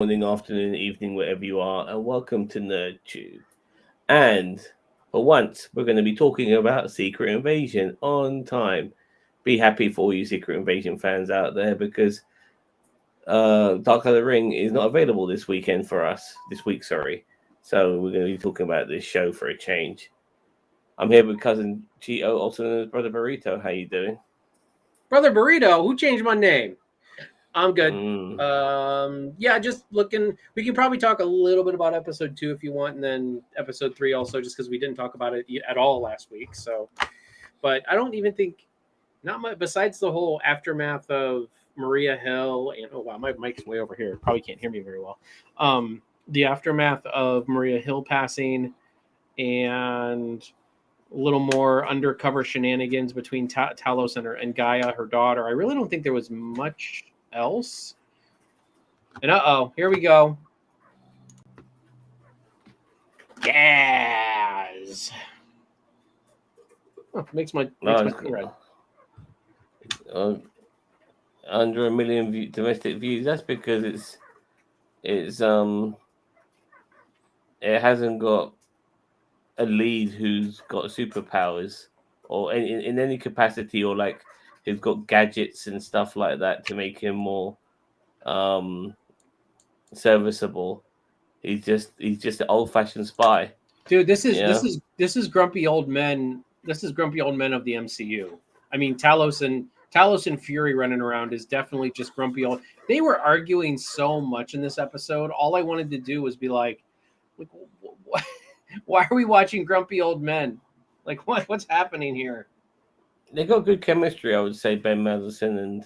morning, afternoon, evening, wherever you are, and welcome to NerdTube. And for once, we're going to be talking about Secret Invasion on time. Be happy for all you Secret Invasion fans out there because Dark Side of the Ring is not available this weekend for us. This week, sorry. So we're going to be talking about this show for a change. I'm here with cousin Gio, also known as Brother Burrito. How you doing? Brother Burrito, who changed my name? I'm good. Mm. Yeah, just looking. We can probably talk a little bit about episode 2 if you want, and then episode 3 also, just because we didn't talk about it at all last week. So, but I don't even think not much besides the whole aftermath of Maria Hill and oh wow, my mic's way over here. Probably can't hear me very well. The aftermath of Maria Hill passing and a little more undercover shenanigans between Talos and Gaia, her daughter. I really don't think there was much else. And here we go. Gas. Oh, makes my skin red. Under a million domestic views. That's because it's it hasn't got a lead who's got superpowers or in any capacity, or like who's got gadgets and stuff like that to make him more um serviceable. He's just an old fashioned spy. Dude, this is Yeah. grumpy old men. This is grumpy old men of the MCU. I mean, Talos and Fury running around is definitely just grumpy old. They were arguing so much in this episode. All I wanted to do was be like why are we watching grumpy old men? Like what's happening here? They got good chemistry, I would say, Ben Mendelsohn and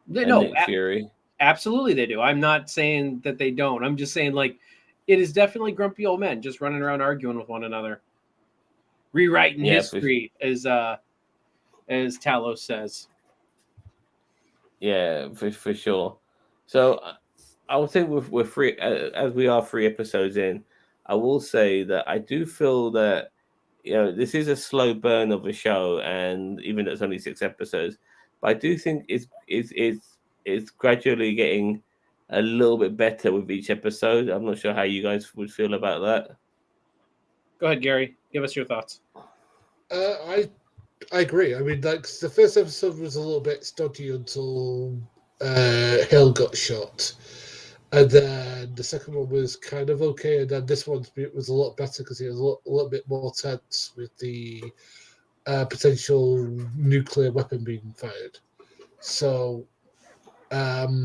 No, Nick Fury. absolutely they do. I'm not saying that they don't. I'm just saying like it is definitely grumpy old men just running around arguing with one another, rewriting history, as Talos says. Yeah, for sure. So I would say we're three, as we are 3 episodes in. I will say that I do feel that this is a slow burn of a show, and even though it's only 6 episodes, but I do think it's gradually getting a little bit better with each episode. I'm not sure how you guys would feel about that. Go ahead, Gary. Give us your thoughts. I agree. I mean, like the first episode was a little bit stodgy until Hill got shot, and then the second one was kind of okay, and then this one was a lot better because it was a little bit more tense with the potential nuclear weapon being fired. So, yeah,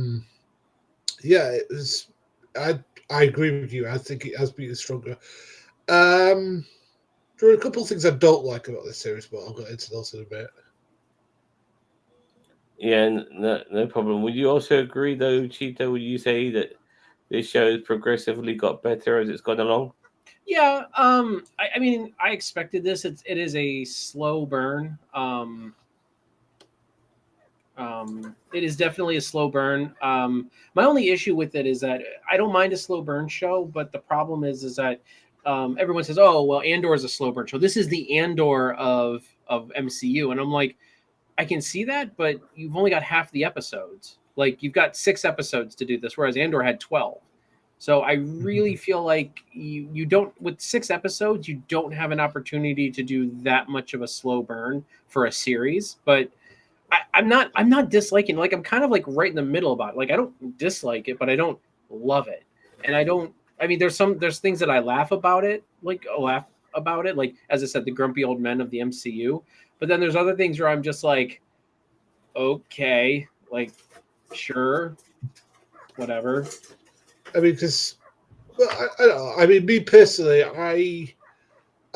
it was. I agree with you. I think it has been stronger. There are a couple of things I don't like about this series, but I'll get into those in a bit. Yeah, no problem. Would you also agree, though, Cheetah? Would you say that this show has progressively got better as it's gone along? Yeah, I mean, I expected this. It is a slow burn. It is definitely a slow burn. My only issue with it is that I don't mind a slow burn show, but the problem is that everyone says, "Oh, well, Andor is a slow burn show." This is the Andor of MCU, and I'm like, I can see that, but you've only got half the episodes. Like you've got 6 episodes to do this, whereas Andor had 12. So I really feel like you don't with 6 episodes, you don't have an opportunity to do that much of a slow burn for a series. But I'm not disliking, like I'm kind of like right in the middle about it. Like I don't dislike it, but I don't love it. And I mean there's things that I laugh about it, like as I said, the grumpy old men of the MCU. But then there's other things where I'm just like, okay, like sure, whatever. I mean, because well, I don't know. I mean, me personally, I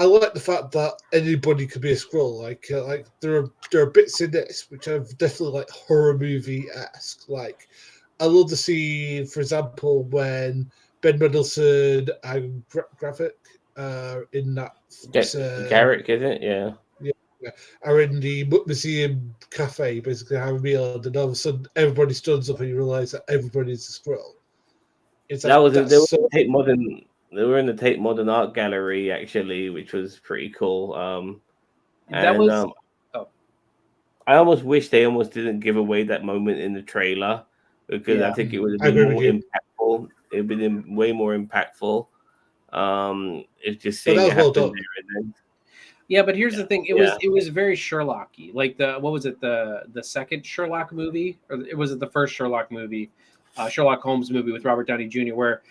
like the fact that anybody could be a Skrull. Like there are bits in this which are definitely like horror movie esque. Like I love to see, for example, when Ben Mendelsohn and Graphic in that Garrick, is it? Yeah. yeah, are in the museum cafe, basically having a meal, and then all of a sudden everybody stands up and you realise that everybody's a Skrull. It's That like was that's they were so. in Tate Modern. They were in the Tate Modern Art Gallery actually, which was pretty cool. That And was oh I almost wish they almost didn't give away that moment in the trailer because I yeah. think it would have I been agree with more you. impactful it'd been way more impactful. It's just But seeing that it was well happen done. there and then. Yeah, but here's the thing. Yeah. It was very Sherlock-y. Like what was it, the second Sherlock movie, or was it the first Sherlock movie, Sherlock Holmes movie with Robert Downey Jr., where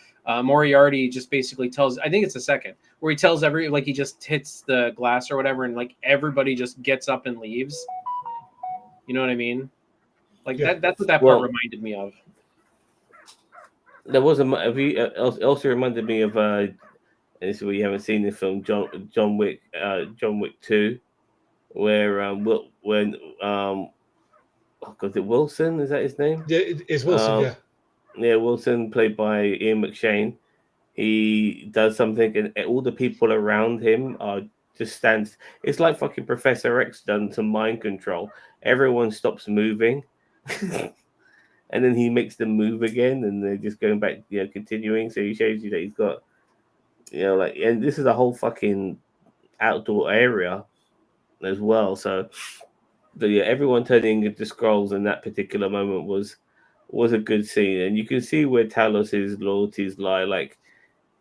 Moriarty just basically tells, I think it's the second, where he tells like he just hits the glass or whatever, and like everybody just gets up and leaves. You know what I mean? Like Yeah. that's what that part reminded me of. There was also reminded me of and this is where you haven't seen the film John Wick 2, where when was it Wilson? Is that his name? Yeah, it's Wilson. Um, yeah, Wilson, played by Ian McShane. He does something, and all the people around him are just stands. It's like fucking Professor X done some mind control. Everyone stops moving, and then he makes them move again, and they're just going back, continuing. So he shows you that he's got, and this is a whole fucking outdoor area as well. So, but yeah, everyone turning into Skrulls in that particular moment was a good scene, and you can see where Talos's loyalties lie. Like,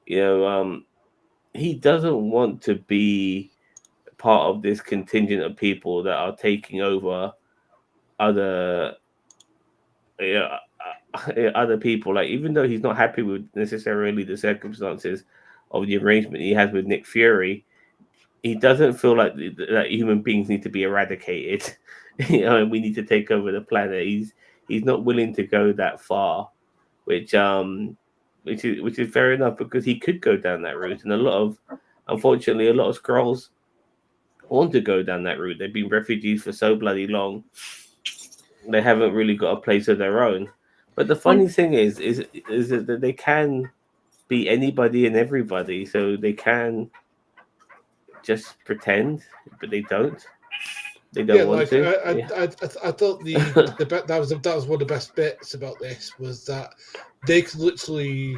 he doesn't want to be part of this contingent of people that are taking over other other people. Like, even though he's not happy with necessarily the circumstances of the arrangement he has with Nick Fury, he doesn't feel like that human beings need to be eradicated. And we need to take over the planet. He's not willing to go that far, which is fair enough, because he could go down that route, and unfortunately, a lot of Skrulls want to go down that route. They've been refugees for so bloody long. They haven't really got a place of their own. But the funny thing is that they can be anybody and everybody, so they can just pretend, but they don't. They don't want to. I thought that was one of the best bits about this, was that they could literally,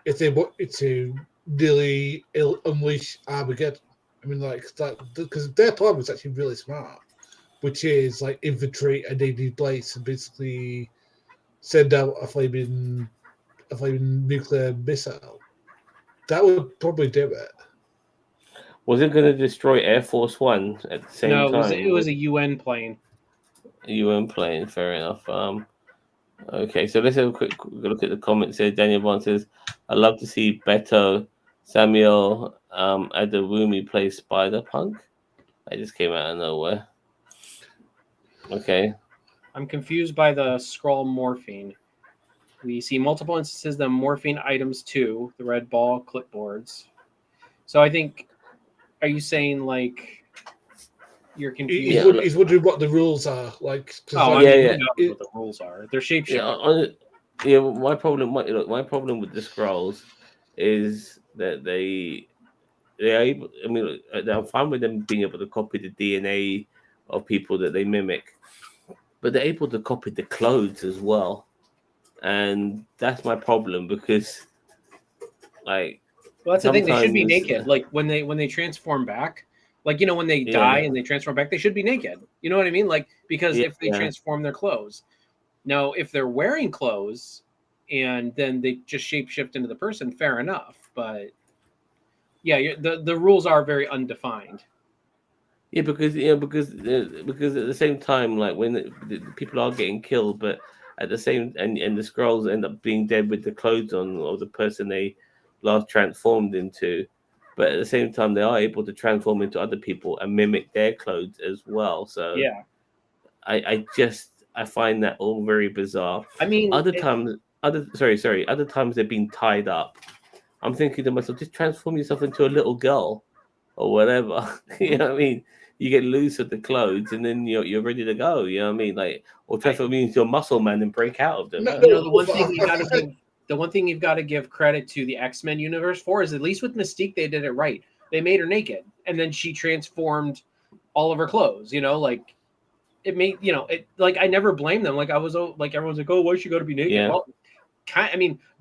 if they wanted to, really unleash Armageddon. I mean, like that, because their plan was actually really smart, which is like infiltrate a native base and basically send out a flaming nuclear missile. That would probably do it. Was it going to destroy Air Force One at the same time? No, it was a UN plane. A UN plane, fair enough. Okay, so let's have a quick look at the comments here. Daniel Bond says, "I love to see Beto Samuel Adewumi play Spider Punk." That just came out of nowhere. Okay. I'm confused by the Skrull morphine. We see multiple instances of morphine items too, the red ball clipboards. So I think, are you saying like you're confused? He's wondering what the rules are. Like, know what the rules are. They're shapeshifting. My problem with the Skrulls is that they're able. I mean, I'm fine with them being able to copy the DNA of people that they mimic, but they're able to copy the clothes as well, and that's my problem, because, like, well, that's the thing. They should be naked. Like when they transform back, like, when they die and they transform back, they should be naked. You know what I mean? Like, because if they transform their clothes, now if they're wearing clothes and then they just shapeshift into the person, fair enough. But yeah, the rules are very undefined. Yeah, because at the same time, like, when the people are getting killed, but at the same and the Skrulls end up being dead with the clothes on of the person they last transformed into, but at the same time they are able to transform into other people and mimic their clothes as well. So yeah, I find that all very bizarre. I mean, other times they've been tied up. I'm thinking to myself, just transform yourself into a little girl or whatever. You know what I mean? You get loose of the clothes and then you're ready to go. You know what I mean? Like, or transform into a muscle man and break out of them. The one thing you've got to give credit to the X-Men universe for is, at least with Mystique, they did it right. They made her naked, and then she transformed all of her clothes. Like, it made, it, like, I never blame them. Like, I was like, everyone's like, oh, why she got to be naked? Yeah. Well,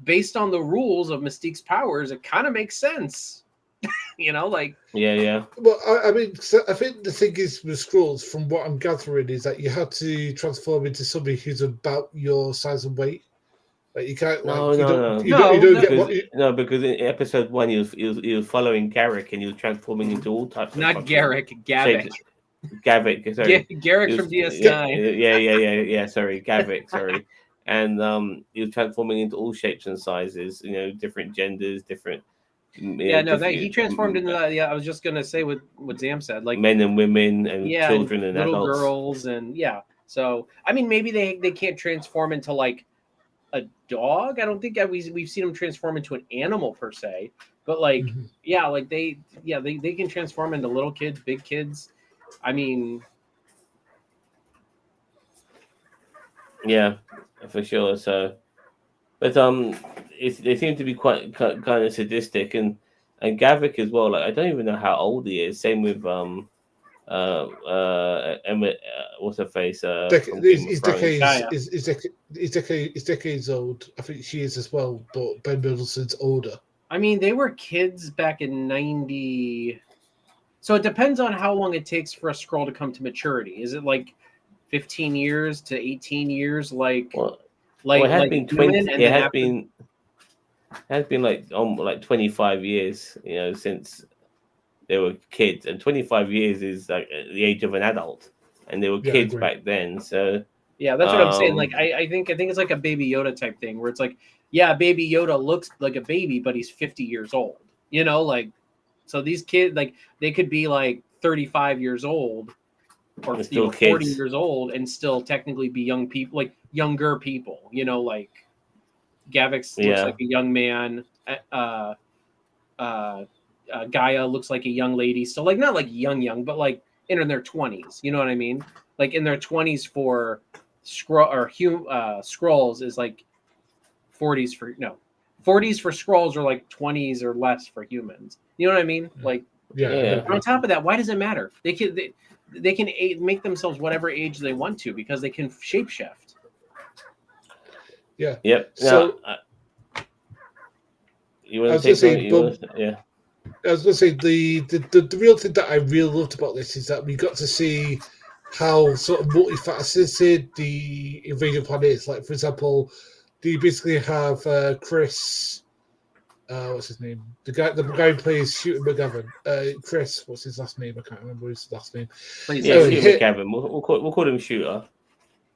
based on the rules of Mystique's powers, it kind of makes sense. Like, yeah. Well, I mean, I think the thing is with Skrulls, from what I'm gathering, is that you have to transform into somebody who's about your size and weight. Like you can't No, like no, no. you don't get Because, what you, no, because in episode 1, he was following Garrick and he was transforming into all types of Not fucking Garrick, Gavik. shapes. Gavik, sorry. Garrick He from was, DS9. yeah. Sorry, Gavik, sorry. And he was transforming into all shapes and sizes. You know, different genders, different. Yeah, no, that he transformed into that. Yeah, I was just gonna say what Zam said, like men and women and yeah, children and little adults. girls, and yeah. So I mean, maybe they can't transform into like a dog. I don't think we've seen them transform into an animal per se, but like yeah, like they can transform into little kids, big kids. I mean, Yeah, for sure. So, but they seem to be quite kind of sadistic and Gavik as well. Like I don't even know how old he is. Same with Emma, what's her face? From Game of Thrones. He's decades old. I think she is as well, but Ben Mendelsohn's older. I mean, they were kids back in '90. So it depends on how long it takes for a Skrull to come to maturity. Is it like 15 years to 18 years, like Well, it has been 20. human, and It then has after been like 25 years. You know, since they were kids, and 25 years is like the age of an adult, and they were Yeah, I kids agree. back then. So yeah, that's what I'm saying. um, Like I think it's like a Baby Yoda type thing where it's like, yeah, Baby Yoda looks like a baby, but he's 50 years old. You know, like so these kids like they could be like 35 years old or they're still 40 kids. years old and still technically be young people, like younger people. You know, like Gavix looks Yeah. like a young man. Gaia looks like a young lady, so like not like young, but like in their 20s. You know what I mean? Like in their 20s for Skrulls is like 40s for 40s for Skrulls are like 20s or less for humans. You know what I mean? Like Yeah. on top of that, why does it matter? They can make themselves whatever age they want to because they can shapeshift. Yeah. Yep. So you want to say, yeah. I was going to say the real thing that I really loved about this is that we got to see how sort of multifaceted the invasion plan is. Like, for example, do you basically have Chris? What's his name? The guy who plays Shooter McGavin. Chris, what's his last name? I can't remember his last name. Yeah, Shooter McGavin. We'll call him Shooter.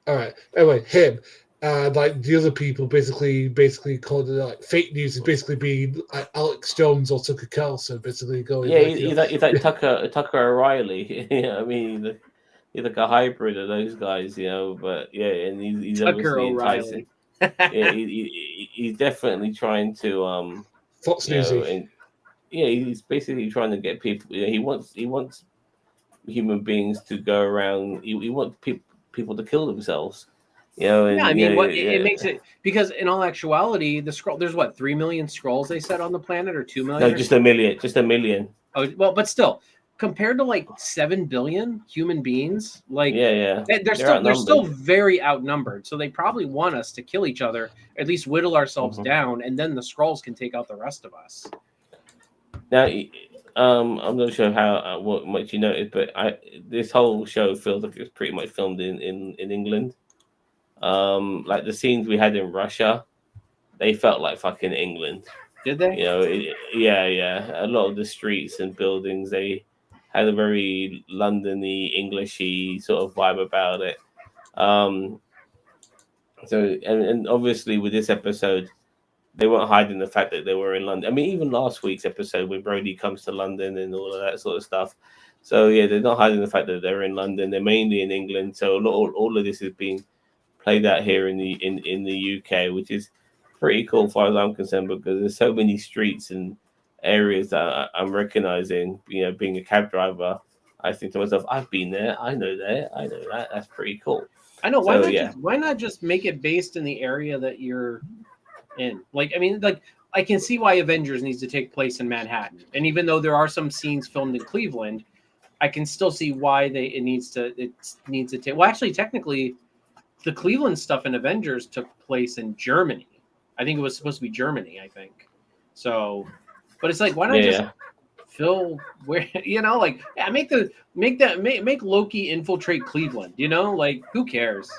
All right. Anyway, him. Like the other people basically called it like fake news is basically being like Alex Jones or Tucker Carlson basically going. Yeah, he's like Tucker O'Reilly. Yeah, I mean he's like a hybrid of those guys, you know. But yeah, and he's Tucker obviously O'Reilly. Yeah, he's definitely trying to Fox News. And yeah, he's basically trying to get people. You know, he wants human beings to go around. He wants people to kill themselves. You know, and, yeah, I mean, it makes it because in all actuality, the Skrull there's what 3 million Skrulls they said on the planet or 2 million. No, just a million. Just a million. Oh well, but still, compared to like 7 billion human beings, like they're still very outnumbered. So they probably want us to kill each other, at least whittle ourselves down, and then the Skrulls can take out the rest of us. Now, I'm not sure how what much you noticed, but this whole show feels like it's pretty much filmed in England. Like the scenes we had in Russia, they felt like fucking England. Did they? You know, yeah. A lot of the streets and buildings, they had a very London-y, Englishy sort of vibe about it. So, and obviously with this episode, they weren't hiding the fact that they were in London. I mean, even last week's episode when Brody comes to London and all of that sort of stuff. So yeah, they're not hiding the fact that they're in London. They're mainly in England. So all of this is being played out here in the UK, which is pretty cool as far as I'm concerned, because there's so many streets and areas that I'm recognizing. You know, being a cab driver, I think to myself, I've been there, I know that. That's pretty cool. I know. Why not just make it based in the area that you're in? Like, I mean, like I can see why Avengers needs to take place in Manhattan, and even though there are some scenes filmed in Cleveland, I can still see why it needs to take. Well, actually, technically, the Cleveland stuff in Avengers took place in Germany. I think it was supposed to be Germany. I think so, but it's like, why not just fill where like make Loki infiltrate Cleveland? Like who cares?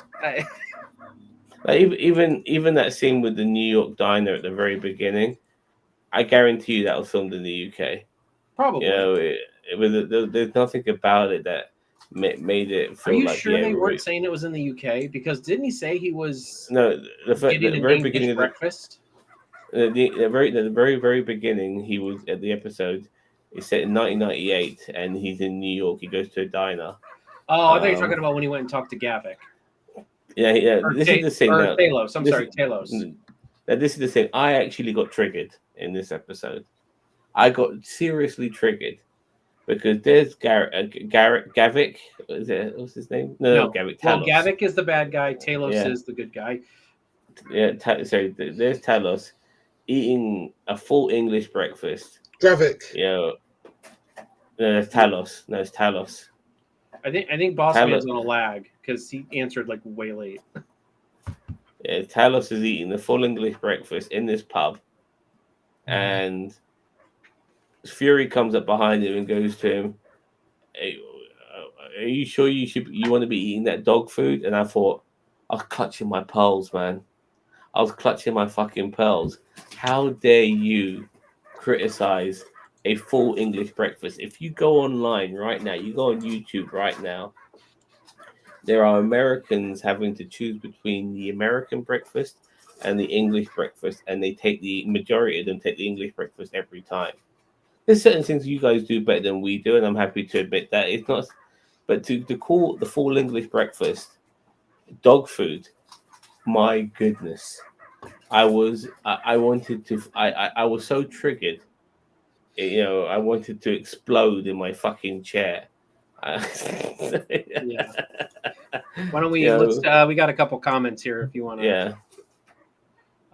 Like even that scene with the New York diner at the very beginning, I guarantee you that was filmed in the UK. Probably. You know, there's nothing about it that made it Are feel you like sure they weren't saying it was in the UK? Because didn't he say he was no getting the an very English beginning of breakfast? the very beginning he was at the episode. It's set in 1998, and he's in New York. He goes to a diner. Oh, I thought you were talking about when he went and talked to Gavik. Yeah. Or This is the thing now. Talos. I'm This, sorry, Talos. Now this is the thing. I actually got triggered in this episode. I got seriously triggered because there's Gavik. What's his name? No, Gavik. Well, Talos. Gavik is the bad guy. Talos is the good guy. Yeah. Sorry. There's Talos eating a full English breakfast. Gravik. No, it's Talos. No, it's Talos. I think Boss Man's on a lag because he answered like way late. Yeah, Talos is eating the full English breakfast in this pub, and Fury comes up behind him and goes to him, "Hey, are you sure you want to be eating that dog food?" And I thought, I was clutching my pearls, man. I was clutching my fucking pearls. How dare you criticize a full English breakfast? If you go online right now, you go on YouTube right now, there are Americans having to choose between the American breakfast and the English breakfast, and they take the majority of them take the English breakfast every time. There's certain things you guys do better than we do, and I'm happy to admit that. It's not, but to call the full English breakfast dog food, my goodness, I wanted to, I was so triggered, you know, I wanted to explode in my fucking chair. Yeah. Why don't we You let's know, we got a couple comments here if you want to. yeah.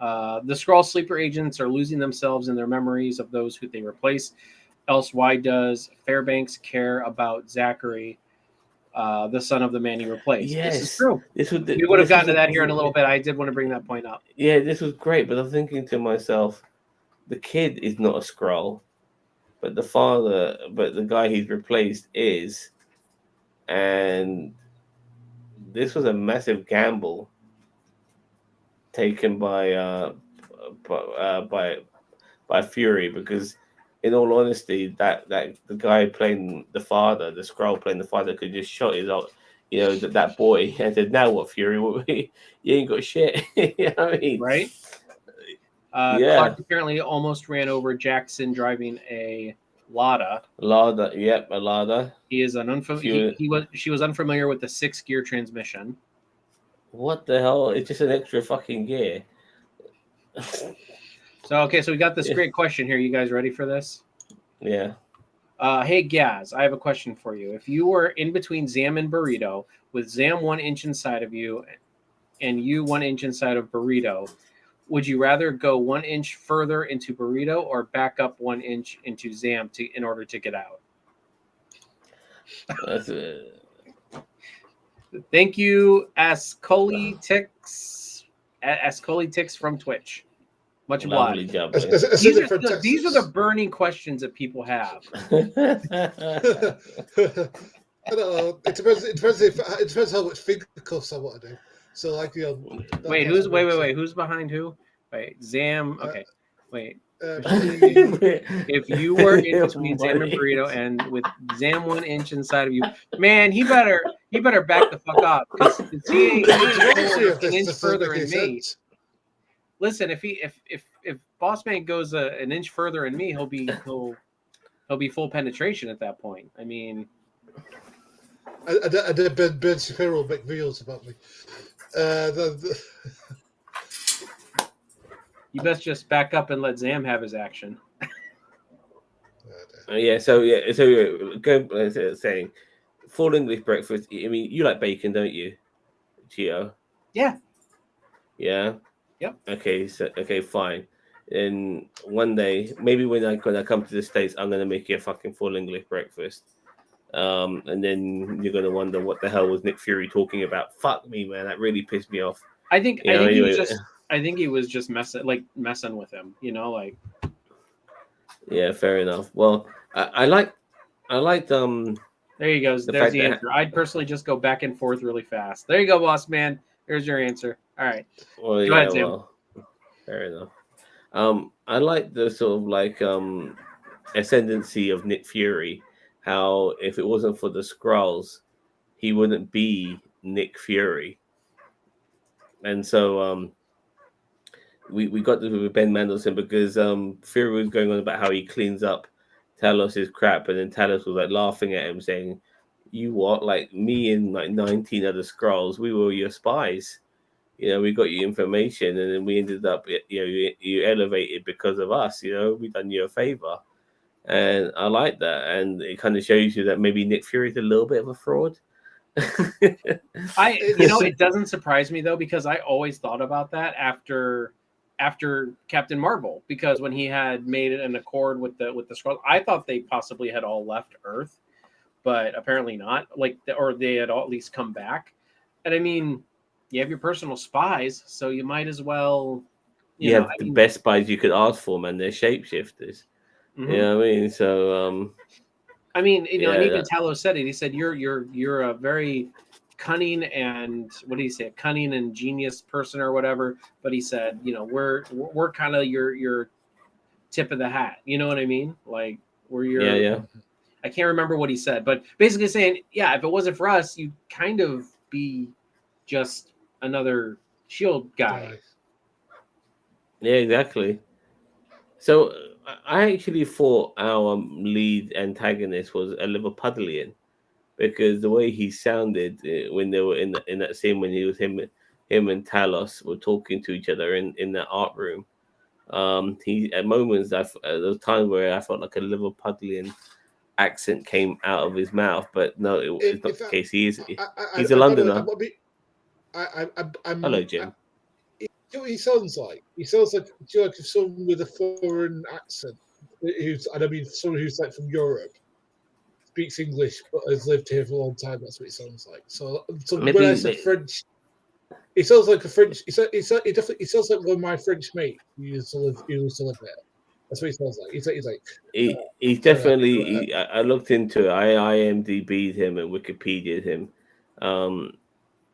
The Skrull sleeper agents are losing themselves in their memories of those who they replace. Else, why does Fairbanks care about Zachary, the son of the man he replaced? Yes, this is true. we We would have gotten to that here in a little bit. I did want to bring that point up. Yeah, this was great, but I'm thinking to myself, the kid is not a Skrull, but the guy he's replaced is, and this was a massive gamble taken by Fury, because in all honesty, that the guy playing the father, the Skrull playing the father, could just shot his old, you know, that boy and said, "Now what, Fury? You ain't got shit." You know what I mean? Right? Yeah. Clark apparently almost ran over Jackson driving a Lada. Lada, yep, a Lada. He is she was unfamiliar with the 6-gear transmission. What the hell? It's just an extra fucking gear. So we got this great question here. You guys ready for this? Yeah. Hey Gaz, I have a question for you. If you were in between Zam and Burrito, with Zam 1 inch inside of you and you 1 inch inside of Burrito, would you rather go 1 inch further into Burrito or back up 1 inch into Zam in order to get out? Thank you, Ascolitix from Twitch. Much obliged. These are the burning questions that people have. I don't know. It depends how much finger-cuffs I want to do. So, like, you know. Wait. Who's behind who? Wait, Zam. Okay. Wait. If you were in between Zam and Burrito and with Zam 1 inch inside of you, man, he better back the fuck up because he ain't an inch further in me. Listen, if Boss Man goes an inch further in me, he'll be full penetration at that point. I mean, I did Ben Shapiro make videos about me. You best just back up and let Zam have his action. So saying full English breakfast. I mean, you like bacon, don't you, Gio? Yeah. Yeah. Yep. Okay, fine. And one day, maybe when I come to the States, I'm gonna make you a fucking full English breakfast. And then you're gonna wonder what the hell was Nick Fury talking about. Fuck me, man, that really pissed me off. I think he was just messing with him, you know, like. Yeah, fair enough. Well, I liked There you go. There's the answer. I'd personally just go back and forth really fast. There you go, boss man. There's your answer. All right. Well, Go yeah, ahead, Sam. well, fair enough. I like the sort of like ascendancy of Nick Fury. How if it wasn't for the Skrulls, he wouldn't be Nick Fury. And so we got this with Ben Mendelsohn because Fury was going on about how he cleans up Talos's crap, and then Talos was like laughing at him, saying, "You what? Like me and like 19 other Skrulls, we were your spies. You know, we got you information, and then we ended up, you know, you elevated because of us. You know, we done you a favor." And I like that, and it kind of shows you that maybe Nick Fury's a little bit of a fraud. It doesn't surprise me though, because I always thought about that after Captain Marvel, because when he had made an accord with the Skrull, I thought they possibly had all left Earth, but apparently not. Like, or they had all at least come back. And I mean, you have your personal spies, so you might as well. You have the best spies you could ask for, man. They're shapeshifters. Mm-hmm. You know what I mean? So, I mean, you know, yeah, and even Talos said it. He said, "You're a very cunning and what did he say? A cunning and genius person or whatever." But he said, you know, we're kind of your tip of the hat. You know what I mean? Like we're your. yeah. I can't remember what he said, but basically saying, yeah, if it wasn't for us, you'd kind of be just another Shield guy. Nice. Yeah, exactly. So I actually thought our lead antagonist was a Liverpudlian because the way he sounded when they were in that scene when he was him and Talos were talking to each other in that art room. He at moments there was times where I felt like a Liverpudlian accent came out of his mouth, but no, it's not the case. He's a Londoner. Hello, Jim. You know what he sounds like? He sounds like, do you like someone with a foreign accent, someone who's like from Europe, speaks English but has lived here for a long time. That's what he sounds like. So when I said French, he sounds like a French. He sounds like one of my French mates who used to live there. That's what he sounds like. He's definitely. I looked into it. I IMDb'd him and Wikipedia'd him.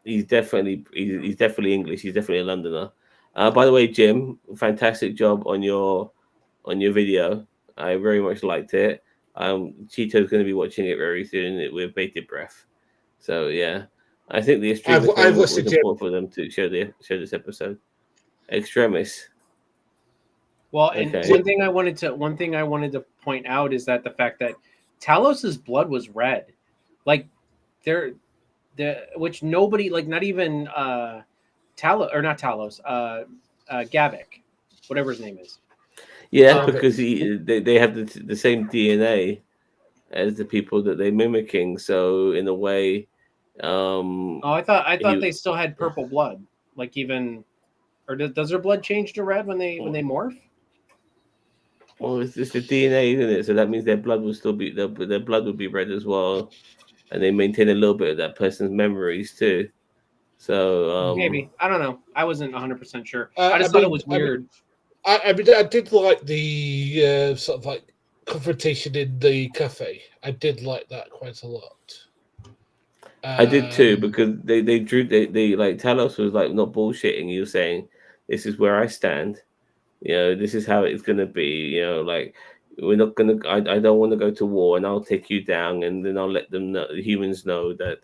He's definitely English. He's definitely a Londoner. By the way, Jim, fantastic job on your video. I very much liked it. Cheeto's going to be watching it very soon with bated breath. So yeah, I think the extremist was important for them to show this episode. Extremis. Well, and one thing I wanted to point out is that the fact that Talos's blood was red, like which nobody, like not even Gavik, whatever his name is. Yeah, because they have the same DNA as the people that they're mimicking. So in a way, I thought they still had purple blood. Like even, or does their blood change to red when they morph? Well, it's the DNA, isn't it? So that means their blood will still be their blood would be red as well, and they maintain a little bit of that person's memories too. So maybe, I don't know. I wasn't 100% sure. I just thought it was weird. I did like the sort of like confrontation in the cafe. I did like that quite a lot. I did too, because they like Talos was like not bullshitting. He was saying, "This is where I stand. You know, this is how it's gonna be. You know, like we're not gonna. I don't want to go to war, and I'll take you down, and then I'll let them know, the humans know that,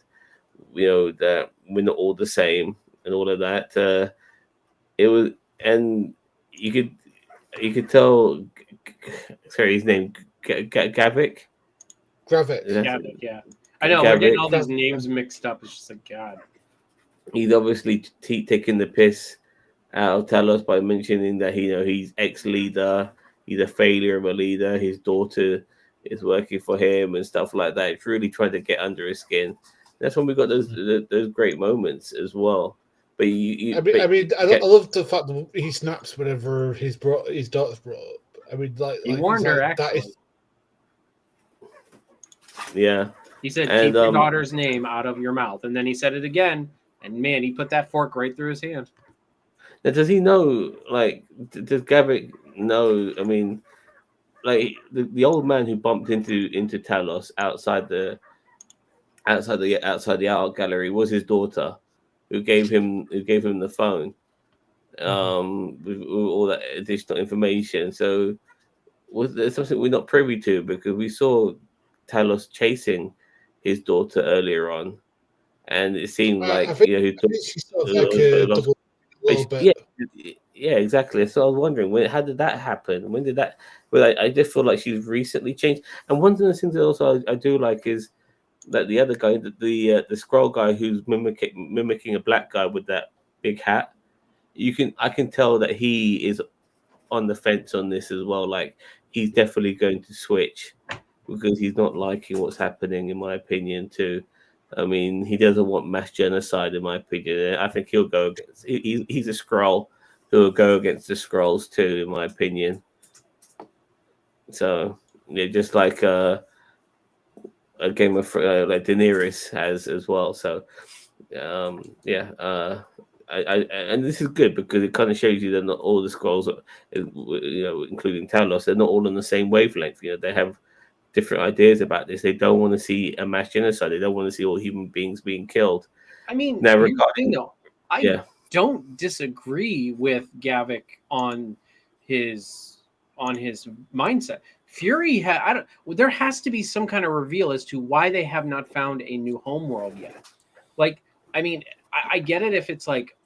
you know, that we're not all the same and all of that." It was, and you could tell. Sorry, his name Gavik. Gravik. Yeah. I know we're getting all these names mixed up. It's just like God. He's obviously taking the piss out of Talos by mentioning that he's ex-leader, he's a failure of a leader. His daughter is working for him and stuff like that. It's really trying to get under his skin. That's when we got those great moments as well. But I love the fact that he snaps whenever his daughter's brought up. I mean, he warned her actually. Yeah. He said, "Keep your daughter's name out of your mouth," and then he said it again. And man, he put that fork right through his hand. Now, does he know? Like, does Gavik know? I mean, like the old man who bumped into Talos outside the art gallery was his daughter, who gave him the phone with all that additional information. So was there something we're not privy to, because we saw Talos chasing his daughter earlier on, and it seemed I like think, he I took think she's sort of like a lost. double a little bit. Yeah, exactly. So I was wondering, how did that happen? When did that? Well, I just feel like she's recently changed. And one of the things that also I do like is that the other guy, the scroll guy who's mimicking a black guy with that big hat. I can tell that he is on the fence on this as well. Like, he's definitely going to switch because he's not liking what's happening, in my opinion. Too, I mean, he doesn't want mass genocide, in my opinion. I think he'll go against. He's a scroll who will go against the scrolls too, in my opinion. So yeah, just like a Game of like Daenerys has as well. So yeah, and this is good because it kind of shows you that not all the scrolls, including Talos, they're not all on the same wavelength. They have different ideas about this. They don't want to see a mass genocide. They don't want to see all human beings being killed. I mean, Now, here's the thing, though. I yeah, don't disagree with Gavik on his mindset. Fury I don't. There has to be some kind of reveal as to why they have not found a new homeworld yet. Like, I mean, I get it if it's like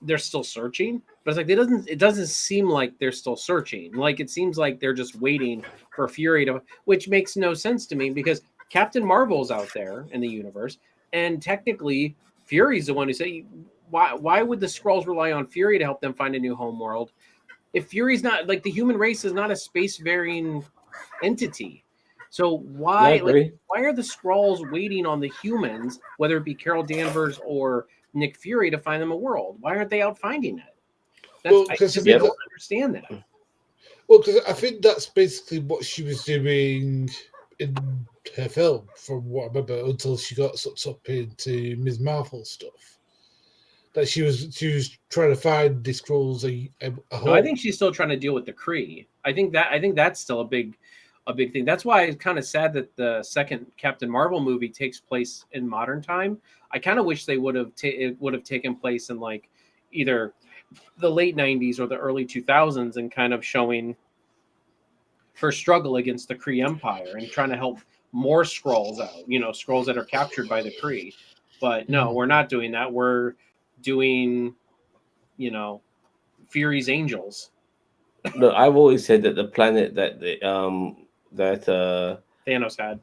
they're still searching, but it's like it doesn't seem like they're still searching. Like, it seems like they're just waiting for Fury to, which makes no sense to me because Captain Marvel's out there in the universe, and technically Fury's the one who said, why would the Skrulls rely on Fury to help them find a new homeworld if Fury's not, like, the human race is not a spacefaring entity? So I why agree. why are the Skrulls waiting on the humans, whether it be Carol Danvers or Nick Fury, to find them a world? Why aren't they out finding it? Well, I because just don't understand that. well, because I think that's basically what she was doing in her film, from what I remember, until she got sucked up into Ms. Marvel stuff. That she was trying to find the Skrulls a No, home. I think she's still trying to deal with the Kree. I think that's still a big thing. That's why it's kind of sad that the second Captain Marvel movie takes place in modern time. I kind of wish they would have it would have taken place in, like, either the late 90s or the early 2000s, and kind of showing her struggle against the Kree Empire and trying to help more Skrulls out, Skrulls that are captured by the Kree. But no, we're not doing that. We're doing, Fury's Angels. Look, I've always said that the planet that Thanos had.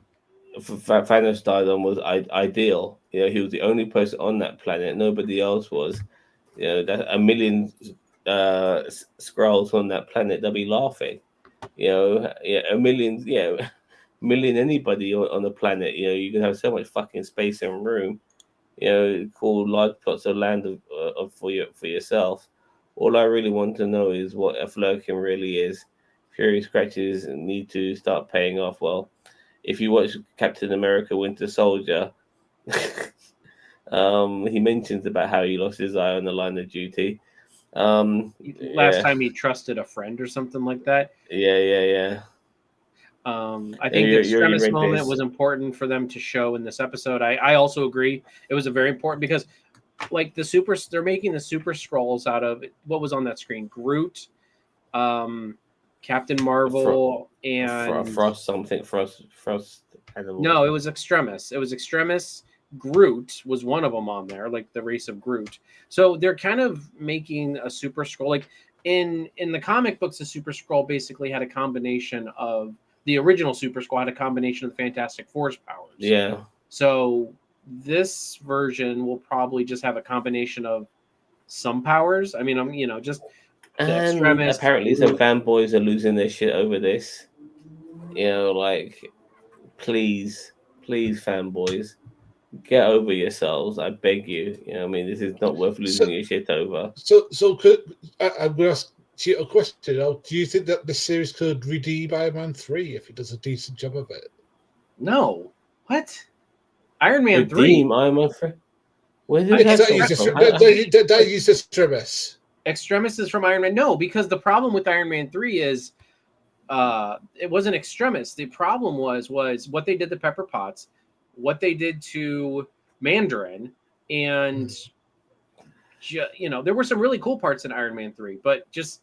Thanos died on was ideal. He was the only person on that planet. Nobody else was. That a million Skrulls on that planet, they'll be laughing. A million, million anybody on the planet. You can have so much fucking space and room. Cool large plots of land for yourself. All I really want to know is what a Flurkin really is. Fury scratches need to start paying off. Well, if you watch Captain America: Winter Soldier, he mentions about how he lost his eye on the line of duty. Last time he trusted a friend or something like that. Yeah. I think the extremis moment was important for them to show in this episode. I also agree. It was a very important because, like, they're making the Super Skrulls out of what was on that screen: Groot, Captain Marvel, and Frost animal. No, it was Extremis. Groot was one of them on there, like the race of Groot. So they're kind of making a Super Skrull. Like, in the comic books, the Super Skrull basically had a combination of the original Super Skrull had a combination of the Fantastic Four's powers. Yeah. So this version will probably just have a combination of some powers. I mean, just the And Extremis. apparently some fanboys are losing their shit over this. Like, please, fanboys, get over yourselves. I beg you. I mean, this is not worth losing your shit over. So I'm going to ask you a question. Do you think that this series could redeem Iron Man 3 if it does a decent job of it? No. What? Iron Man 3? Redeem Iron Man 3? Where did that use Extremis? Extremis is from Iron Man. No, because the problem with Iron Man 3 is it wasn't Extremis. The problem was what they did to Pepper Potts, what they did to Mandarin, and there were some really cool parts in Iron Man 3, but just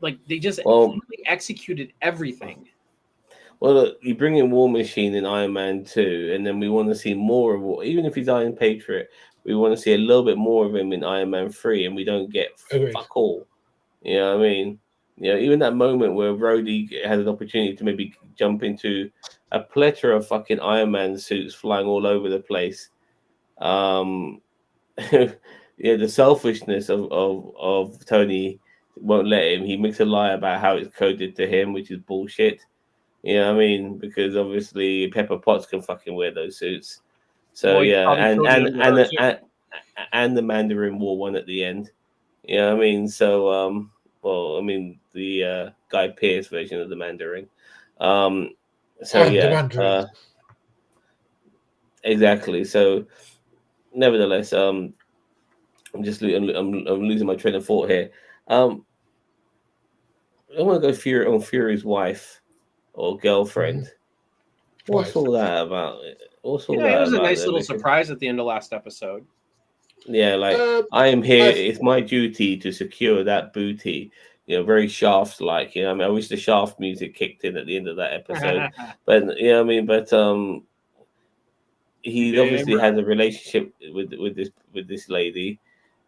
like they just Well, really executed everything. well, look, you bring in War Machine in Iron Man 2, and then we want to see more of even if he's Iron Patriot, we want to see a little bit more of him in Iron Man 3, and we don't get Agreed. fuck all. You know what I mean? Even that moment where Rhodey had an opportunity to maybe jump into a plethora of fucking Iron Man suits flying all over the place. The selfishness of Tony won't let him. He makes a lie about how it's coded to him, which is bullshit. You know what I mean? Because obviously Pepper Potts can fucking wear those suits. So Well, he's yeah, probably and coded and under and her, the, too. and the Mandarin wore one at the end. You know what I mean? So well, I mean the Guy Pearce version of the Mandarin. So And the yeah, Mandarin. exactly. So nevertheless, I'm losing my train of thought here. I want to go Fury's wife or girlfriend. What's Wife. all that about? What's all Yeah, it that was a about nice there? little Because surprise at the end of last episode. yeah, like Um, I am here. I It's my duty to secure that booty. Very Shaft like. I mean, I wish the Shaft music kicked in at the end of that episode, but I mean, but he Damn obviously right. has a relationship with this lady,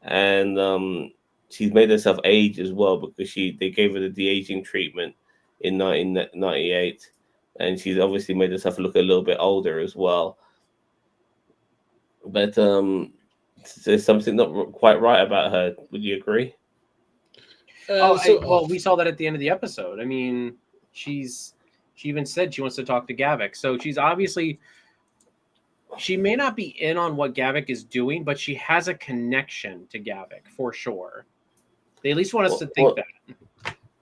and she's made herself age as well because they gave her the de-aging treatment in 1998, and she's obviously made herself look a little bit older as well. But there's something not quite right about her. Would you agree? Well, we saw that at the end of the episode. I mean, she even said she wants to talk to Gavik, so she's obviously she may not be in on what Gavik is doing, but she has a connection to Gavik for sure. They at least want us to think that.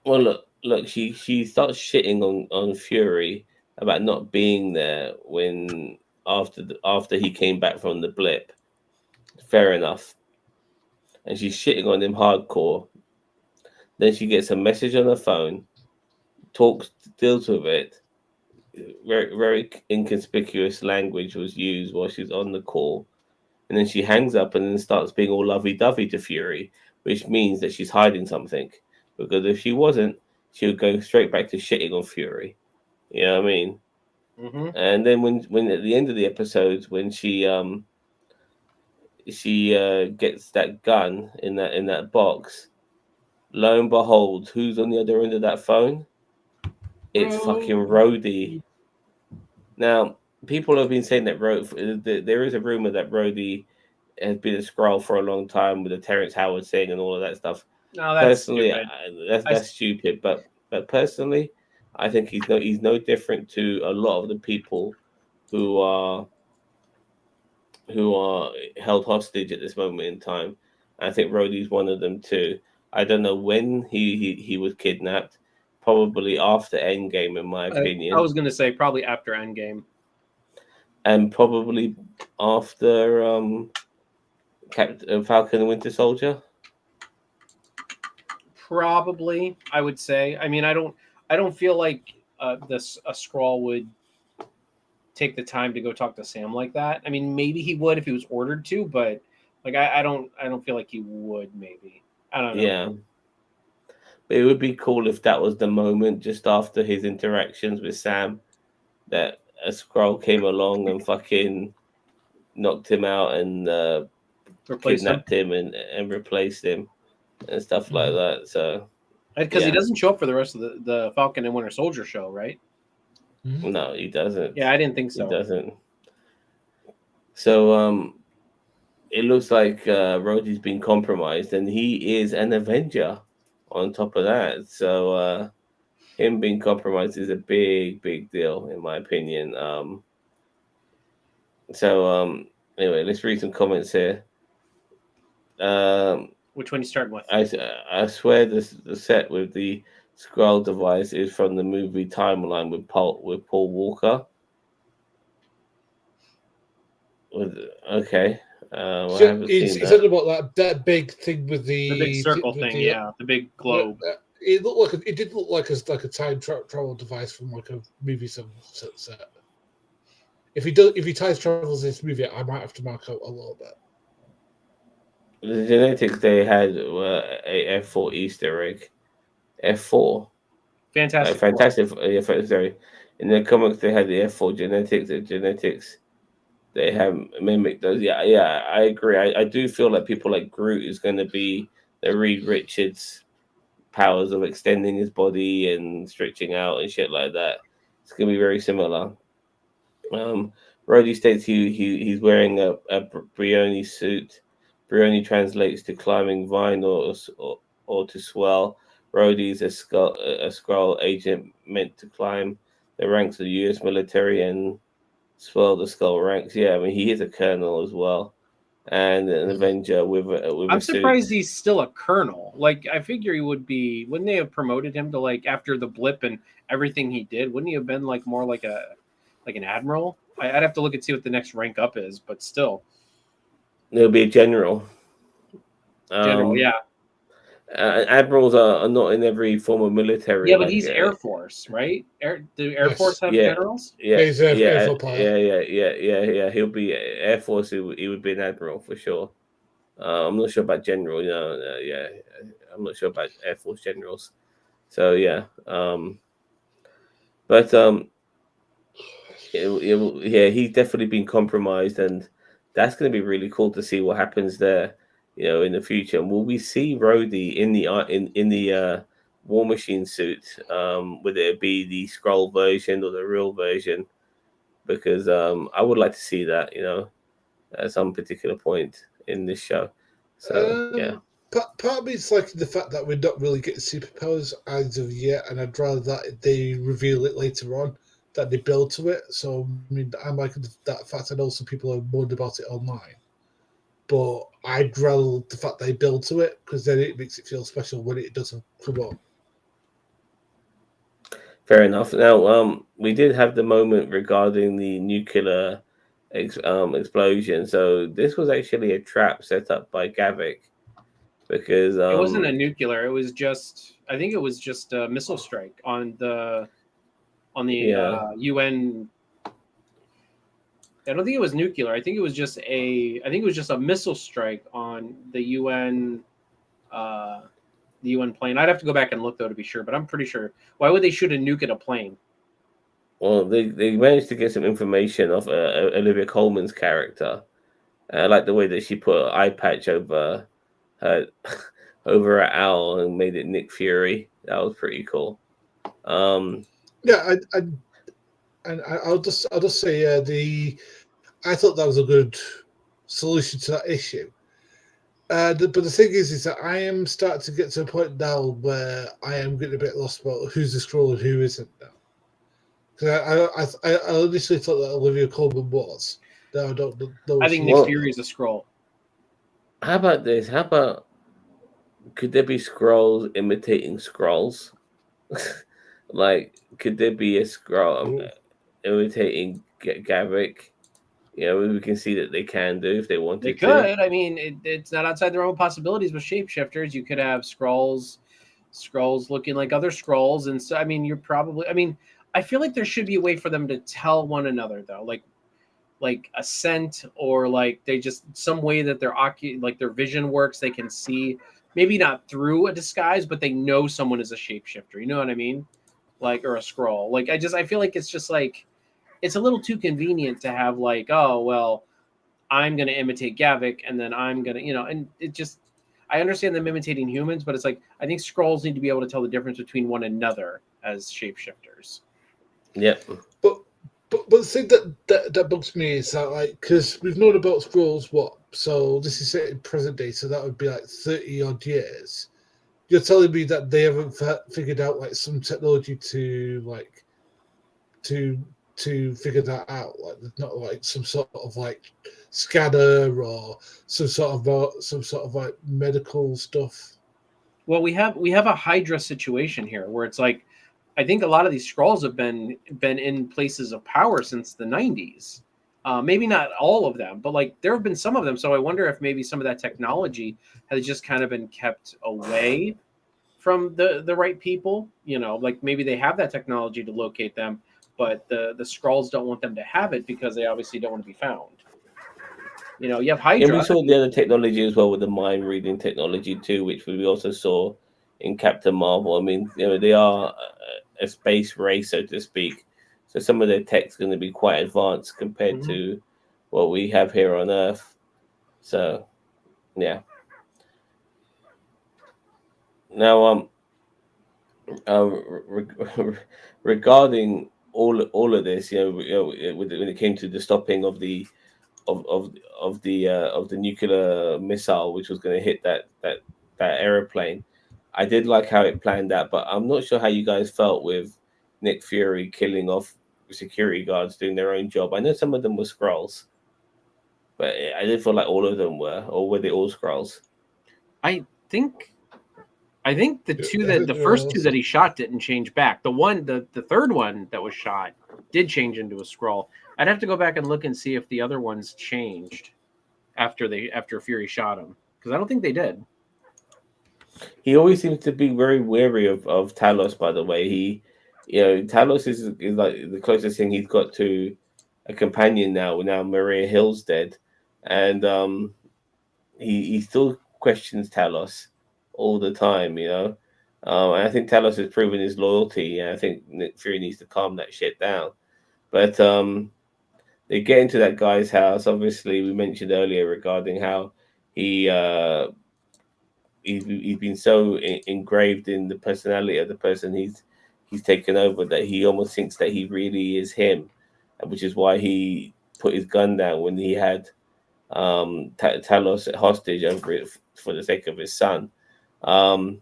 Well, look. She starts shitting on Fury about not being there when after he came back from the blip. Fair enough. And she's shitting on him hardcore. Then she gets a message on her phone, deals with it. Very, very inconspicuous language was used while she's on the call. And then she hangs up and then starts being all lovey dovey to Fury, which means that she's hiding something. Because if she wasn't, she would go straight back to shitting on Fury. You know what I mean? Mm-hmm. And then when at the end of the episode, when she gets that gun in that box, lo and behold, who's on the other end of that phone? It's fucking Rhodey. Now, people have been saying that there is a rumor that Rhodey has been a Skrull for a long time with the Terrence Howard thing and all of that stuff. No, that's Personally, stupid. that's stupid. But personally, I think he's no different to a lot of the people who are held hostage at this moment in time. I think Rhodey's one of them too. I don't know when he was kidnapped. Probably after Endgame, in my I opinion, was going to say probably after Endgame. and probably after Captain Falcon and Winter Soldier. Probably, I would say. I mean, I don't feel like a Skrull would take the time to go talk to Sam like that. I mean, maybe he would if he was ordered to, but like I don't feel like he would. Maybe I don't know. Yeah, but it would be cool if that was the moment just after his interactions with Sam that a Skrull came along and fucking knocked him out and Replace him kidnapped him and replaced him and stuff like that. So because he doesn't show up for the rest of the Falcon and Winter Soldier show, right? No, he doesn't. Yeah, I didn't think so. He doesn't. So it looks like Rhodey's been compromised, and he is an Avenger. On top of that, so him being compromised is a big deal in my opinion. So anyway, let's read some comments here. Which one you starting with? I swear the set with the Skrull device is from the movie Timeline with Paul Walker. Okay. I haven't seen He's that. talking about that big thing with The big circle thing, yeah, the big globe. It looked like it did look like a time travel device from like a movie set. If he ties travels in this movie, I might have to mark out a little bit. The genetics they had were a F4 Easter egg. F4. Like Fantastic Four. fantastic. Yeah, sorry. In the comics, they had the F4 genetics. The genetics they have mimicked those. Yeah, yeah, I agree. I do feel like people like Groot is going to be the Reed Richards powers of extending his body and stretching out and shit like that. It's going to be very similar. Um, Rhodey states he's wearing a Brioni suit. Brioni translates to climbing vine or to swell. Rhodey's a Skrull agent meant to climb the ranks of the U.S. military and swell the Skull ranks. Yeah, I mean he is a colonel as well, and an Avenger with I'm a suit. surprised he's still a colonel. Like, I figure he would be. Wouldn't they have promoted him to, like, after the blip and everything he did? Wouldn't he have been like more like an admiral? I'd have to look and see what the next rank up is, but still, He'll be a general. general. Um, Yeah, Admirals are not in every form of military. yeah, but Like he's Air Force, right? Do Air Force Yes. have yeah, generals? yeah, He's yeah, a pilot. yeah. He'll be Air Force. He would be an admiral for sure. I'm not sure about general. Yeah, I'm not sure about Air Force generals. So yeah, but yeah, he's definitely been compromised, and that's going to be really cool to see what happens there. In the future, and will we see Rhodey in the War Machine suit? Whether it be the scroll version or the real version? Because I would like to see that. At some particular point in this show. So yeah. Part of me is like the fact that we're not really getting superpowers as of yet, and I'd rather that they reveal it later on, that they build to it. So, I mean, I'm liking that fact. I know some people are moaned about it online, but I'd rather the fact they build to it because then it makes it feel special when it doesn't come up. Fair enough. Now, we did have the moment regarding the nuclear explosion. So this was actually a trap set up by Gavik because It wasn't a nuclear. It was just. I think it was just a missile strike on the yeah, UN. I don't think it was nuclear. I think it was just a. I think it was just a missile strike on the UN. Uh, the UN plane. I'd have to go back and look though to be sure, but I'm pretty sure. Why would they shoot a nuke at a plane? well, they managed to get some information of Olivia Colman's character. I like the way that she put an eye patch over her over her owl and made it Nick Fury. That was pretty cool. Um, Yeah, I'll just say I thought that was a good solution to that issue. But the thing is that I am starting to get to a point now where I am getting a bit lost about who's the scroll and who isn't now. Because I initially thought that Olivia Colman was. Now I don't know I if think she Nick is. well, Fury is a scroll. how about this? How about could there be scrolls imitating scrolls? Like, could there be a scroll Oh, imitating Gavik? We can see that they can do if they They wanted to. could. I mean, it's not outside the realm of possibilities with shapeshifters. You could have scrolls looking like other scrolls, and so I mean, you're probably. I mean, I feel like there should be a way for them to tell one another though, like a scent or like they just some way that like their vision works. They can see maybe not through a disguise, but they know someone is a shapeshifter. You know what I mean? Like or a scroll. Like I feel like it's just like it's a little too convenient to have like oh well I'm going to imitate Gavik, and then I'm going to, and it just, I understand them imitating humans, but it's like, I think scrolls need to be able to tell the difference between one another as shapeshifters. Yep. but but the thing that bugs me is that like because we've known about scrolls what so this is set in present day so that would be like 30 odd years. You're telling me that they haven't figured out like some technology to like to figure that out. Like there's not like some sort of like scanner or some sort of like medical stuff. Well, we have a Hydra situation here where it's like, I think a lot of these scrolls have been in places of power since the 90s. Maybe not all of them, but like there have been some of them. So I wonder if maybe some of that technology has just kind of been kept away from the right people. Like maybe they have that technology to locate them, but the scrolls don't want them to have it because they obviously don't want to be found. You have Yeah, we Hydra. saw the other technology as well with the mind reading technology too, which we also saw in Captain Marvel. I mean, they are a space race, so to speak. So some of their tech's going to be quite advanced compared Mhm. to what we have here on Earth. So, yeah. Now, regarding all of this, when it came to the stopping of the of of of the nuclear missile, which was going to hit that aeroplane. I did like how it planned out, but I'm not sure how you guys felt with Nick Fury killing off security guards doing their own job. I know some of them were Skrulls, but I didn't feel like all of them were, or were they all Skrulls? I think I think I think the there first two was. that he shot didn't change back. The third one that was shot did change into a scroll. I'd have to go back and look and see if the other ones changed after Fury shot him, because I don't think they did. He always seems to be very wary of Talos. By the way, Talos is like the closest thing he's got to a companion now. Now Maria Hill's dead, and he still questions Talos all the time. And I think Talos has proven his loyalty. And I think Nick Fury needs to calm that shit down. But they get into that guy's house. Obviously, we mentioned earlier regarding how he he's been so engraved in the personality of the person he's taken over that he almost thinks that he really is him, which is why he put his gun down when he had Talos hostage over it for the sake of his son. Um,